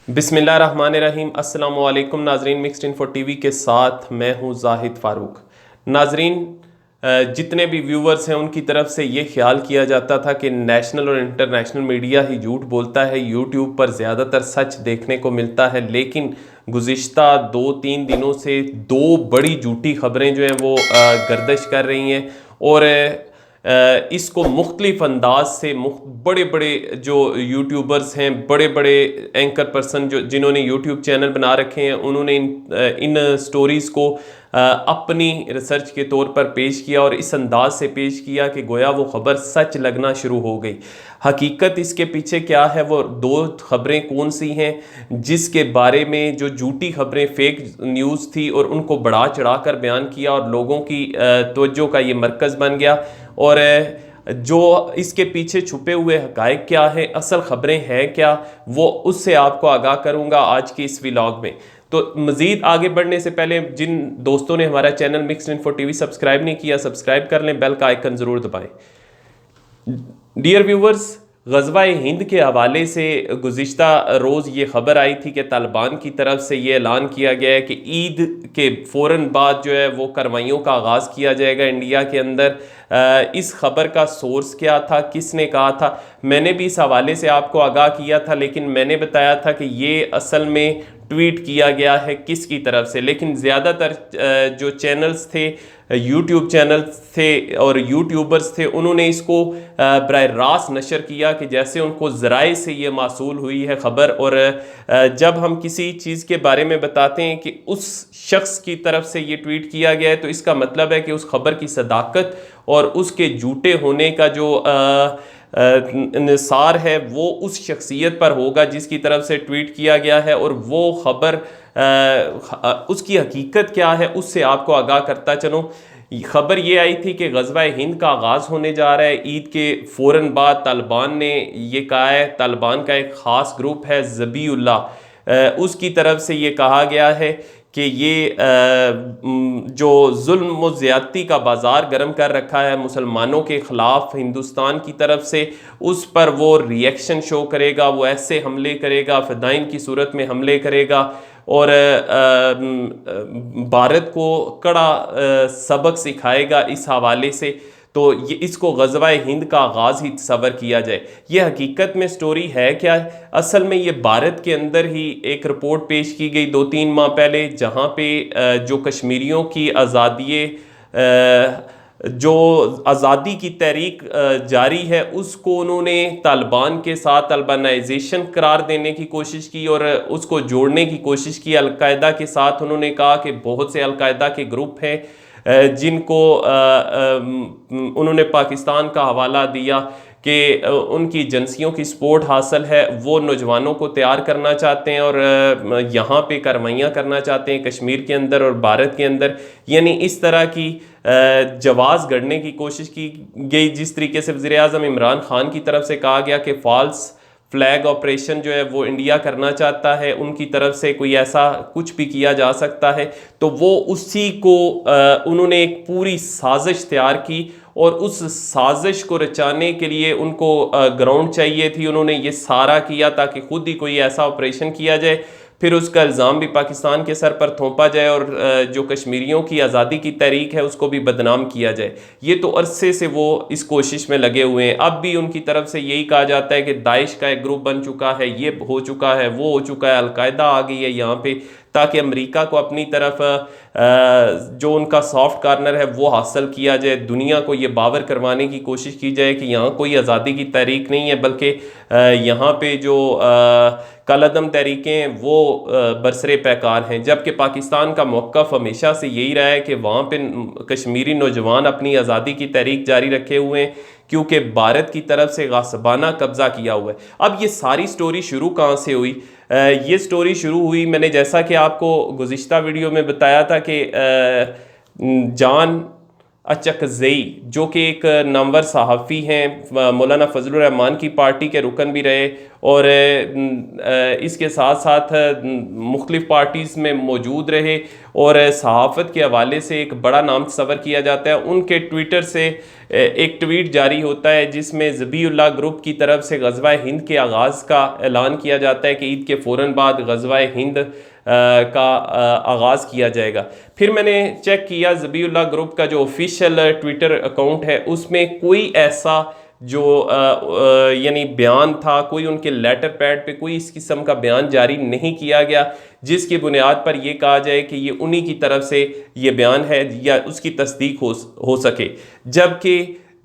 बिस्मिल्लाहिर्रहमानिर्रहीम। अस्सलाम वालेकुम नाजरीन, मिक्स्ड इन्फो टीवी के साथ मैं हूँ जाहिद फ़ारूक। नाजरीन, जितने भी व्यूवर्स हैं उनकी तरफ से ये ख्याल किया जाता था कि नेशनल और इंटरनेशनल मीडिया ही झूठ बोलता है, यूट्यूब पर ज़्यादातर सच देखने को मिलता है। लेकिन गुज़िश्ता 2-3 दिनों से दो बड़ी झूठी खबरें जो हैं वो गर्दिश कर रही हैं और इसको मुख्तलिफ अंदाज से बड़े बड़े जो यूट्यूबर्स हैं, बड़े बड़े एंकर पर्सन जो जिन्होंने यूट्यूब चैनल बना रखे हैं, उन्होंने इन स्टोरीज़ को अपनी रिसर्च के तौर पर पेश किया और इस अंदाज से पेश किया कि गोया वो ख़बर सच लगना शुरू हो गई। हकीकत इसके पीछे क्या है, वो दो खबरें कौन सी हैं जिसके बारे में जो झूठी खबरें फेक न्यूज़ थी और उनको बढ़ा चढ़ा कर बयान किया और लोगों की तवज्जो का ये मरकज़ बन गया। और जो इसके पीछे छुपे हुए हकायक क्या है, असल खबरें हैं क्या, वो उससे आपको आगाह करूंगा आज की इस व्लॉग में। तो मज़ीद आगे बढ़ने से पहले जिन दोस्तों ने हमारा channel mixed info TV subscribe नहीं किया, सब्सक्राइब कर लें, बेल का आइकन ज़रूर दबाएं। डियर व्यूवर्स, ग़ज़वा हिंद के हवाले से गुज़िश्ता रोज़ ये ख़बर आई थी कि तालिबान की तरफ से ये ऐलान किया गया है कि ईद के फ़ौरन बाद जो है वो कार्रवाइयों का आगाज़ किया जाएगा इंडिया के अंदर। इस खबर का सोर्स क्या था, किसने कहा था, मैंने भी इस हवाले से आपको आगाह किया था, लेकिन मैंने बताया था कि ये असल में ट्वीट किया गया है किसकी तरफ से। लेकिन ज़्यादातर जो चैनल्स थे, यूट्यूब चैनल्स थे और यूट्यूबर्स थे, उन्होंने इसको बराह रास्त नशर किया कि जैसे उनको ज़राए से ये मासूल हुई है ख़बर। और जब हम किसी चीज़ के बारे में बताते हैं कि उस शख्स की तरफ से ये ट्वीट किया गया है, तो इसका मतलब है कि उस खबर की सदाकत और उसके झूठे होने का जो निसार है वो उस शख्सियत पर होगा जिसकी तरफ से ट्वीट किया गया है। और वो ख़बर उसकी हकीकत क्या है उससे आपको आगाह करता चलूँ। खबर ये आई थी कि ग़ज़वा हिंद का आगाज़ होने जा रहा है ईद के फ़ौरन बाद। तालिबान ने ये कहा है, तालिबान का एक ख़ास ग्रुप है ज़बीउल्लाह, उसकी तरफ से ये कहा गया है कि ये जो जुल्म व ज़्यादती का बाज़ार गर्म कर रखा है मुसलमानों के ख़िलाफ़ हिंदुस्तान की तरफ से, उस पर वो रिएक्शन शो करेगा, वो ऐसे हमले करेगा, फ़दाइन की सूरत में हमले करेगा और भारत को कड़ा सबक सिखाएगा इस हवाले से। तो ये इसको ग़ज़वा हिंद का आगाज़ ही तस्वर किया जाए। ये हकीकत में स्टोरी है क्या है? असल में ये भारत के अंदर ही एक रिपोर्ट पेश की गई 2-3 माह पहले, जहाँ पे जो कश्मीरियों की जो आज़ादी की तहरीक जारी है उसको उन्होंने तालिबान के साथ तालिबानाइजेशन करार देने की कोशिश की और उसको जोड़ने की कोशिश की अलकायदा के साथ। उन्होंने कहा कि बहुत से अलकायदा के ग्रुप हैं जिनको उन्होंने पाकिस्तान का हवाला दिया कि उनकी एजेंसियों की सपोर्ट हासिल है, वो नौजवानों को तैयार करना चाहते हैं और यहाँ पे कार्रवाइयाँ करना चाहते हैं कश्मीर के अंदर और भारत के अंदर। यानी इस तरह की जवाज़ गढ़ने की कोशिश की गई, जिस तरीके से वज़ीर आज़म इमरान खान की तरफ से कहा गया कि फ़ॉल्स फ्लैग ऑपरेशन जो है वो इंडिया करना चाहता है, उनकी तरफ से कोई ऐसा कुछ भी किया जा सकता है। तो वो उसी को उन्होंने एक पूरी साजिश तैयार की और उस साजिश को रचाने के लिए उनको ग्राउंड चाहिए थी। उन्होंने ये सारा किया ताकि खुद ही कोई ऐसा ऑपरेशन किया जाए, फिर उसका इल्ज़ाम भी पाकिस्तान के सर पर थोपा जाए और जो कश्मीरियों की आज़ादी की तहरीक है उसको भी बदनाम किया जाए। ये तो अरसे से वो इस कोशिश में लगे हुए हैं। अब भी उनकी तरफ से यही कहा जाता है कि दाइश का एक ग्रुप बन चुका है, ये हो चुका है, वो हो चुका है, अलकायदा आ गई है यहाँ पे, ताकि अमेरिका को अपनी तरफ जो उनका सॉफ्ट कॉर्नर है वो हासिल किया जाए। दुनिया को ये बावर करवाने की कोशिश की जाए कि यहाँ कोई आज़ादी की तहरीक नहीं है, बल्कि यहाँ पे जो कलअदम तहरीकें हैं वो बरसरे पैकार हैं। जबकि पाकिस्तान का मौक़िफ़ हमेशा से यही रहा है कि वहाँ पे कश्मीरी नौजवान अपनी आज़ादी की तहरीक जारी रखे हुए हैं, क्योंकि भारत की तरफ से गासबाना कब्ज़ा किया हुआ है। अब ये सारी स्टोरी शुरू कहाँ से हुई? ये स्टोरी शुरू हुई, मैंने जैसा कि आपको गुज़िश्ता वीडियो में बताया था कि जान अचकज़ई, जो कि एक नामवर सहाफ़ी हैं, मौलाना फजलुर रहमान की पार्टी के रुकन भी रहे और इसके साथ साथ मुख्तलिफ़ पार्टीज़ में मौजूद रहे और सहाफ़त के हवाले से एक बड़ा नाम तस्वर किया जाता है। उनके ट्विटर से एक ट्वीट जारी होता है जिसमें ज़बीउल्लाह ग्रुप की तरफ से ग़ज़वा हिंद के आगाज़ का ऐलान किया जाता है कि ईद के फ़ौरन बाद ग़ज़वा हिंद का आगाज़ किया जाएगा। फिर मैंने चेक किया ज़बीउल्लाह ग्रुप का जो ऑफिशियल ट्विटर अकाउंट है उसमें कोई ऐसा जो यानी बयान था, कोई उनके लेटर पैड पे कोई इस किस्म का बयान जारी नहीं किया गया जिसकी बुनियाद पर यह कहा जाए कि ये उन्हीं की तरफ से ये बयान है या उसकी तस्दीक हो सके। जबकि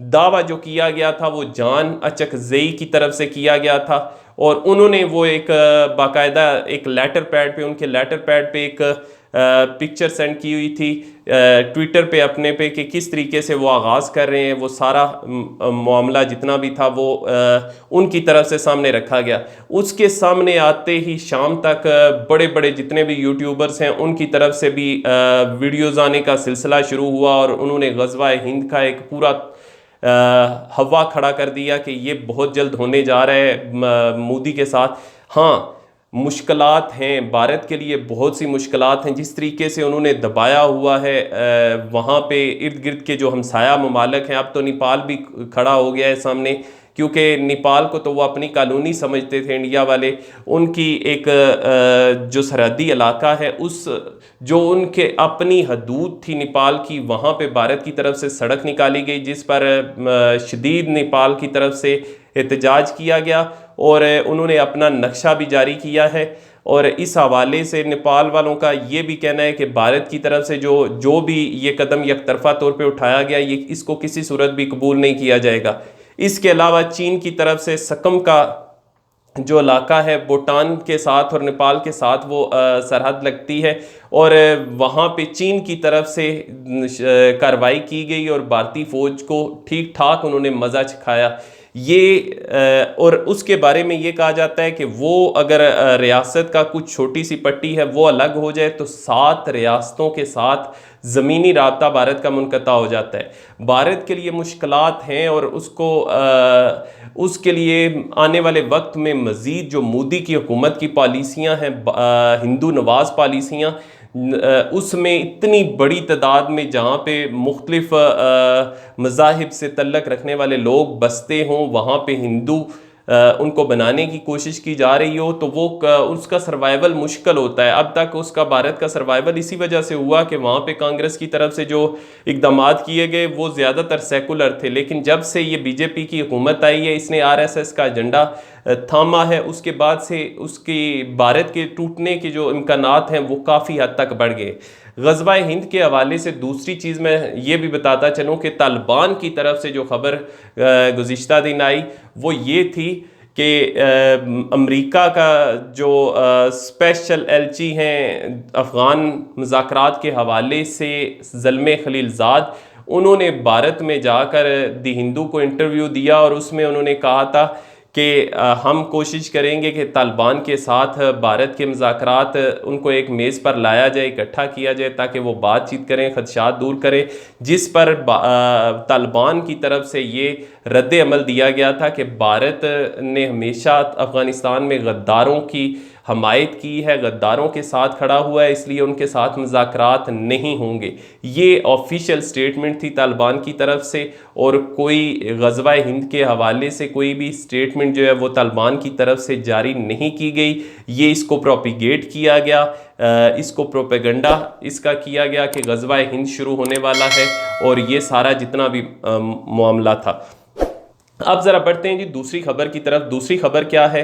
दावा जो किया गया था वो जान अचकज़ई की तरफ से किया गया था और उन्होंने वो एक बाकायदा एक लेटर पैड पे, उनके लेटर पैड पे एक पिक्चर सेंड की हुई थी ट्विटर पे अपने पे कि किस तरीके से वो आगाज़ कर रहे हैं। वो सारा मामला जितना भी था वो उनकी तरफ से सामने रखा गया। उसके सामने आते ही शाम तक बड़े बड़े जितने भी यूट्यूबर्स हैं उनकी तरफ से भी वीडियोज़ आने का सिलसिला शुरू हुआ और उन्होंने ग़ज़वा हिंद का एक पूरा हवा खड़ा कर दिया कि ये बहुत जल्द होने जा रहा है मोदी के साथ। हाँ, मुश्किलात हैं, भारत के लिए बहुत सी मुश्किलात हैं। जिस तरीके से उन्होंने दबाया हुआ है वहाँ पे इर्द गिर्द के जो हमसाया ममालिक हैं, अब तो नेपाल भी खड़ा हो गया है सामने, क्योंकि नेपाल को तो वो अपनी कॉलोनी समझते थे इंडिया वाले। उनकी एक जो सरहदी इलाका है उस जो उनके अपनी हदूद थी नेपाल की, वहाँ पे भारत की तरफ से सड़क निकाली गई जिस पर शदीद नेपाल की तरफ से एहतजाज किया गया और उन्होंने अपना नक्शा भी जारी किया है। और इस हवाले से नेपाल वालों का ये भी कहना है कि भारत की तरफ से जो भी ये कदम यकतरफा तौर पे उठाया गया, ये इसको किसी सूरत भी कबूल नहीं किया जाएगा। इसके अलावा चीन की तरफ से सकम का जो इलाका है भूटान के साथ और नेपाल के साथ वो सरहद लगती है और वहाँ पे चीन की तरफ से कार्रवाई की गई और भारतीय फ़ौज को ठीक ठाक उन्होंने मज़ा चखाया। ये और उसके बारे में ये कहा जाता है कि वो अगर रियासत का कुछ छोटी सी पट्टी है वो अलग हो जाए तो 7 रियासतों के साथ ज़मीनी राब्ता भारत का मुनक़ता हो जाता है। भारत के लिए मुश्किलात हैं और उसके लिए आने वाले वक्त में मज़ीद जो मोदी की हुकूमत की पॉलिसियाँ हैं, हिंदू नवाज पॉलिसियाँ, उसमें इतनी बड़ी तादाद में जहाँ पे मुख्तलिफ मज़ाहिब से तल्लक रखने वाले लोग बसते हों, वहाँ पे हिंदू उनको बनाने की कोशिश की जा रही हो तो वो उसका सर्वाइवल मुश्किल होता है। अब तक उसका भारत का सर्वाइवल इसी वजह से हुआ कि वहाँ पे कांग्रेस की तरफ से जो इक़दाम किए गए वो ज़्यादातर सेकुलर थे, लेकिन जब से ये बीजेपी की हुकूमत आई है, इसने आरएसएस का एजेंडा थामा है, उसके बाद से उसकी भारत के टूटने के जो इम्कानात हैं वो काफ़ी हद तक बढ़ गए। ग़ज़वा हिंद के हवाले से दूसरी चीज़ मैं ये भी बताता चलूँ कि तालिबान की तरफ से जो खबर गुज़िश्ता दिन आई वो ये थी कि अमेरिका का जो स्पेशल एलची हैं अफ़गान मुज़ाकरात के हवाले से ज़ल्मे खलीलज़ाद, उन्होंने भारत में जाकर दी हिंदू को इंटरव्यू दिया और उसमें उन्होंने कहा था कि हम कोशिश करेंगे कि तालिबान के साथ भारत के मुज़ाकरात उनको एक मेज़ पर लाया जाए, इकट्ठा किया जाए ताकि वो बातचीत करें, खदशात दूर करें। जिस पर तालिबान की तरफ से ये रद्द अमल दिया गया था कि भारत ने हमेशा अफ़गानिस्तान में गद्दारों की हमायत की है, गद्दारों के साथ खड़ा हुआ है, इसलिए उनके साथ मुज़ाकरात नहीं होंगे। ये ऑफिशियल स्टेटमेंट थी तालिबान की तरफ से और कोई ग़ज़वा हिंद के हवाले से कोई भी स्टेटमेंट जो है वो तालिबान की तरफ से जारी नहीं की गई। ये इसको प्रोपिगेट किया गया, इसको प्रोपेगेंडा इसका किया गया कि ग़ज़वा हिंद शुरू होने वाला है और ये सारा जितना भी मामला था। अब ज़रा बढ़ते हैं जी दूसरी खबर की तरफ। दूसरी खबर क्या है?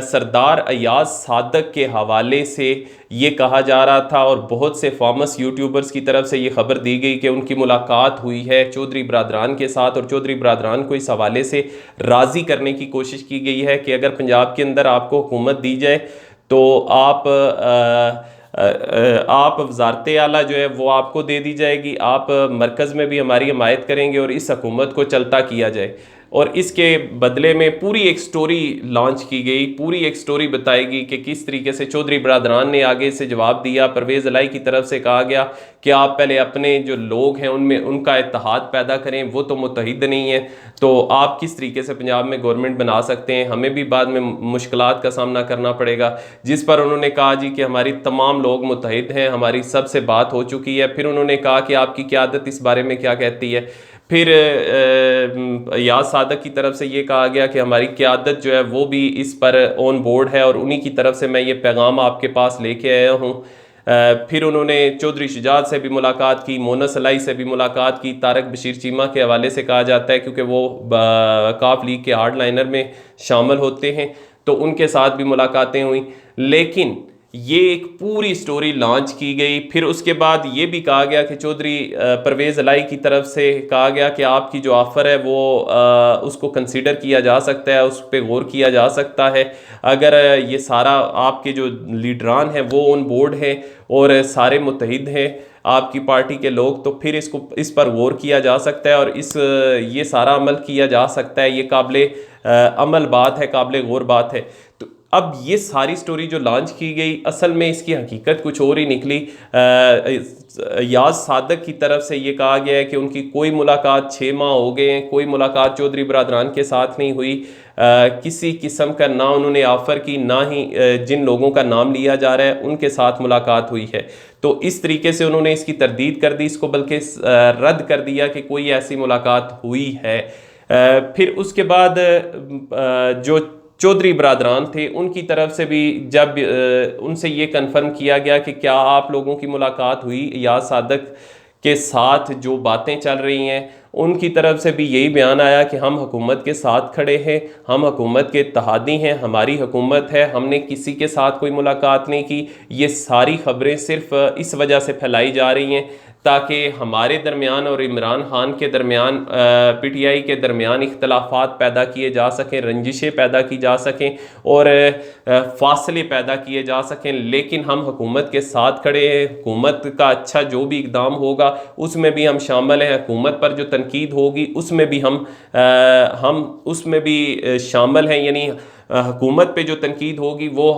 सरदार अयाज सादक के हवाले से ये कहा जा रहा था और बहुत से फेमस यूट्यूबर्स की तरफ से ये खबर दी गई कि उनकी मुलाकात हुई है चौधरी बरादरान के साथ और चौधरी बरादरान को इस हवाले से राज़ी करने की कोशिश की गई है कि अगर पंजाब के अंदर आपको हुकूमत दी जाए तो आप वज़ारत आला जो है वो आपको दे दी जाएगी, आप मरकज़ में भी हमारी हमायत करेंगे और इस हुकूमत को चलता किया जाए। और इसके बदले में पूरी एक स्टोरी लॉन्च की गई, पूरी एक स्टोरी बताएगी कि किस तरीके से चौधरी बरादरान ने आगे से जवाब दिया। परवेज़ इलाही की तरफ से कहा गया कि आप पहले अपने जो लोग हैं उनमें उनका इत्तेहाद पैदा करें, वो तो मुत्तहिद नहीं है, तो आप किस तरीके से पंजाब में गवर्नमेंट बना सकते हैं, हमें भी बाद में मुश्किलात का सामना करना पड़ेगा। जिस पर उन्होंने कहा जी कि हमारी तमाम लोग मुत्तहिद हैं, हमारी सबसे बात हो चुकी है। फिर उन्होंने कहा कि आपकी क़यादत इस बारे में क्या कहती है। फिर याद सादक की तरफ से ये कहा गया कि हमारी क़यादत जो है वो भी इस पर ऑन बोर्ड है और उन्हीं की तरफ से मैं ये पैगाम आपके पास लेके आया हूँ। फिर उन्होंने चौधरी शुजात से भी मुलाकात की, मोनस इलाही से भी मुलाकात की। तारक बशीर चीमा के हवाले से कहा जाता है क्योंकि वो काफ लीग के हार्ड लाइनर में शामिल होते हैं, तो उनके साथ भी मुलाकातें हुई। लेकिन ये एक पूरी स्टोरी लॉन्च की गई। फिर उसके बाद ये भी कहा गया कि चौधरी परवेज़ इलाही की तरफ से कहा गया कि आपकी जो ऑफ़र है वो उसको कंसीडर किया जा सकता है, उस पर गौर किया जा सकता है। अगर ये सारा आपके जो लीडरान हैं वो ऑन बोर्ड हैं और सारे मुत्तहिद हैं आपकी पार्टी के लोग, तो फिर इस पर गौर किया जा सकता है और ये सारा अमल किया जा सकता है। ये काबिल अमल बात है, काबिल गौर बात है। तो अब ये सारी स्टोरी जो लॉन्च की गई, असल में इसकी हकीकत कुछ और ही निकली। याद सादक की तरफ से ये कहा गया है कि उनकी कोई मुलाकात 6 माह हो गए हैं, कोई मुलाकात चौधरी बरादरान के साथ नहीं हुई। किसी किस्म का ना उन्होंने ऑफ़र की, ना ही जिन लोगों का नाम लिया जा रहा है उनके साथ मुलाकात हुई है। तो इस तरीके से उन्होंने इसकी तरदीद कर दी, इसको बल्कि रद्द कर दिया कि कोई ऐसी मुलाकात हुई है। फिर उसके बाद जो चौधरी बरादरान थे उनकी तरफ से भी जब उनसे ये कन्फर्म किया गया कि क्या आप लोगों की मुलाकात हुई याद सादक के साथ, जो बातें चल रही हैं, उनकी तरफ से भी यही बयान आया कि हम हुकूमत के साथ खड़े हैं, हम हुकूमत के इत्तेहादी हैं, हमारी हुकूमत है, हमने किसी के साथ कोई मुलाकात नहीं की। ये सारी खबरें सिर्फ इस वजह से फैलाई जा रही हैं ताकि हमारे दरमियान और इमरान खान के दरमियान पीटीआई के दरमियान इख्तलाफात पैदा किए जा सकें, रंजिशें पैदा की जा सकें और फासले पैदा किए जा सकें। लेकिन हम हुकूमत के साथ खड़े हैं, हुकूमत का अच्छा जो भी इकदाम होगा उसमें भी हम शामिल हैं, हुकूमत पर जो तनकीद होगी उसमें भी हम उसमें भी शामिल हैं। यानी हुकूमत पे जो तनकीद होगी वो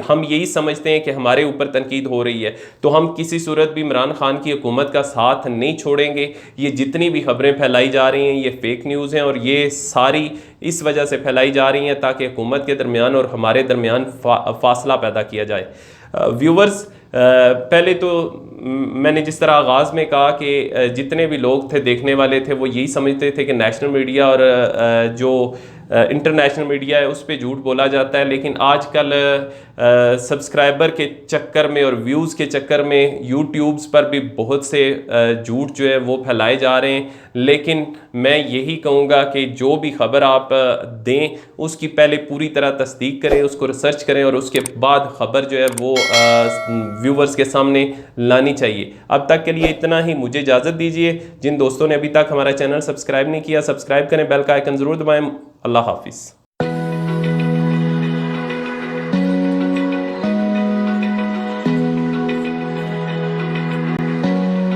हम यही समझते हैं कि हमारे ऊपर तनकीद हो रही है, तो हम किसी सूरत भी इमरान खान की हुकूमत का साथ नहीं छोड़ेंगे। ये जितनी भी खबरें फैलाई जा रही हैं ये फेक न्यूज़ हैं और ये सारी इस वजह से फैलाई जा रही हैं ताकि हुकूमत के दरमियान और हमारे दरमियान फासला पैदा किया जाए। व्यूवर्स, पहले तो मैंने जिस तरह आगाज़ में कहा कि जितने भी लोग थे देखने वाले थे वो यही समझते थे कि नेशनल मीडिया और जो इंटरनेशनल मीडिया है उस पर झूठ बोला जाता है, लेकिन आजकल सब्सक्राइबर के चक्कर में और व्यूज़ के चक्कर में यूट्यूब्स पर भी बहुत से झूठ जो है वो फैलाए जा रहे हैं। लेकिन मैं यही कहूँगा कि जो भी खबर आप दें उसकी पहले पूरी तरह तस्दीक करें, उसको रिसर्च करें और उसके बाद ख़बर जो है वो व्यूवर्स के सामने लानी चाहिए। अब तक के लिए इतना ही, मुझे इजाज़त दीजिए। जिन दोस्तों ने अभी तक हमारा चैनल सब्सक्राइब नहीं किया, सब्सक्राइब करें, बेल का आइकन ज़रूर दबाएँ। अल्लाह हाफिज़।